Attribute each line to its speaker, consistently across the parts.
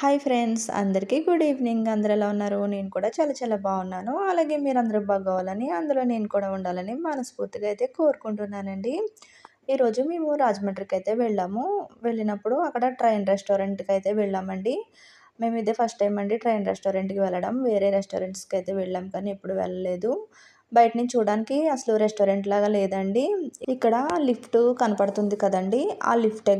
Speaker 1: Hi friends, అందరికీ good evening. అందరూ ఎలా ఉన్నారు? నేను కూడా చాలా చాలా బాగున్నాను. అలాగే మీరందరూ బాగోవాలని, అందులో నేను కూడా ఉండాలని మనస్ఫూర్తిగా అయితే కోరుకుంటున్నానండి. ఈరోజు మేము రాజమండ్రికి అయితే వెళ్ళాము. వెళ్ళినప్పుడు అక్కడ ట్రైన్ రెస్టారెంట్‌కి అయితే వెళ్ళామండి. మేము ఇదే ఫస్ట్ టైం అండి ట్రైన్ రెస్టారెంట్‌కి వెళ్ళడం. వేరే రెస్టారెంట్స్‌కి అయితే వెళ్ళాం కానీ ఎప్పుడు వెళ్ళలేదు. బయట నుంచి చూడడానికి అసలు రెస్టారెంట్ లాగా లేదండి. ఇక్కడ లిఫ్ట్ కనపడుతుంది కదండీ! ఆ లిఫ్ట్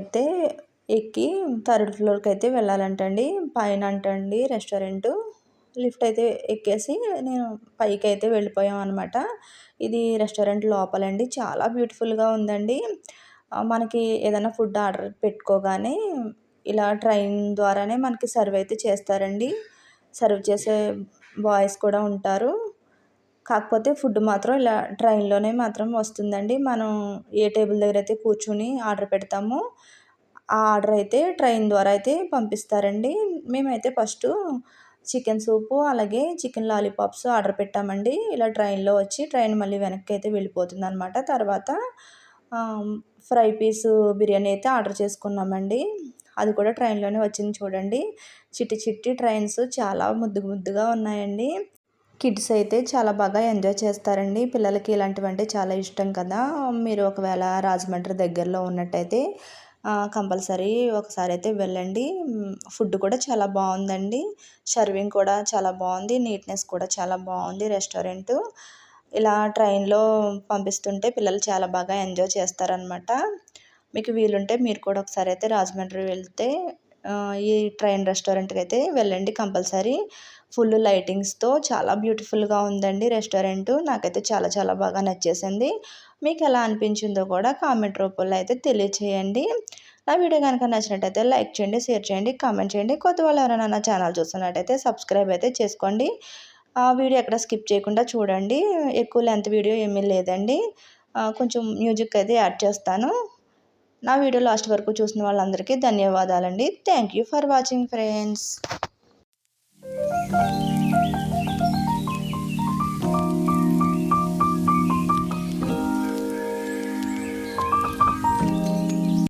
Speaker 1: ఎక్కి థర్డ్ ఫ్లోర్‌కి అయితే వెళ్ళాలంటండి. పైన అంటండి రెస్టారెంటు. లిఫ్ట్ అయితే ఎక్కేసి నేను పైకైతే వెళ్ళిపోయామనమాట. ఇది రెస్టారెంట్ లోపలండి. చాలా బ్యూటిఫుల్‌గా ఉందండి. మనకి ఏదైనా ఫుడ్ ఆర్డర్ పెట్టుకోగానే ఇలా ట్రైన్ ద్వారానే మనకి సర్వ్ అయితే చేస్తారండి. సర్వ్ చేసే బాయ్స్ కూడా ఉంటారు. కాకపోతే ఫుడ్ మాత్రం ఇలా ట్రైన్‌లోనే మాత్రం వస్తుందండి. మనం ఏ టేబుల్ దగ్గరైతే కూర్చొని ఆర్డర్ పెడతామో ఆ ఆర్డర్ అయితే ట్రైన్ ద్వారా అయితే పంపిస్తారండి. మేమైతే ఫస్టు చికెన్ సూపు, అలాగే చికెన్ లాలీపాప్స్ ఆర్డర్ పెట్టామండి. ఇలా ట్రైన్‌లో వచ్చి ట్రైన్ మళ్ళీ వెనక్కి అయితే వెళ్ళిపోతుందనమాట. తర్వాత ఫ్రై పీసు బిర్యానీ అయితే ఆర్డర్ చేసుకున్నామండి. అది కూడా ట్రైన్‌లోనే వచ్చింది చూడండి. చిట్టి చిట్టి ట్రైన్స్ చాలా ముద్దు ముద్దుగా ఉన్నాయండి. కిడ్స్ అయితే చాలా బాగా ఎంజాయ్ చేస్తారండి. పిల్లలకి ఇలాంటివంటే చాలా ఇష్టం కదా! మీరు ఒకవేళ రాజమండ్రి దగ్గరలో ఉన్నట్టయితే కంపల్సరీ ఒకసారి అయితే వెళ్ళండి. ఫుడ్ కూడా చాలా బావుందండి. సర్వింగ్ కూడా చాలా బావుంది. నీట్‌నెస్ కూడా చాలా బావుంది రెస్టారెంటు. ఇలా ట్రైన్‌లో పంపిస్తుంటే పిల్లలు చాలా బాగా ఎంజాయ్ చేస్తారనమాట. మీకు వీలుంటే మీరు కూడా ఒకసారి అయితే రాజమండ్రి వెళ్తే ఈ ట్రైన్ రెస్టారెంట్‌కైతే వెళ్ళండి కంపల్సరీ. ఫుల్ లైటింగ్స్‌తో చాలా బ్యూటిఫుల్‌గా ఉందండి రెస్టారెంటు. నాకైతే చాలా చాలా బాగా నచ్చేసింది. మీకెలా అనిపించిందో కూడా కామెంట్ రూపంలో అయితే తెలియచేయండి. నా వీడియో గనుక నచ్చినట్టయితే లైక్ చేయండి, షేర్ చేయండి, కామెంట్ చేయండి. కొత్త వాళ్ళు ఎవరైనా నా ఛానల్ చూస్తున్నట్టయితే సబ్స్క్రైబ్ అయితే చేసుకోండి. వీడియో ఎక్కడ స్కిప్ చేయకుండా చూడండి. ఎక్కువ లెంత్ వీడియో ఏమీ లేదండి. కొంచెం మ్యూజిక్ అయితే యాడ్ చేస్తాను. నా వీడియో లాస్ట్ వరకు చూసిన వాళ్ళందరికీ ధన్యవాదాలండి. Thank you for watching friends.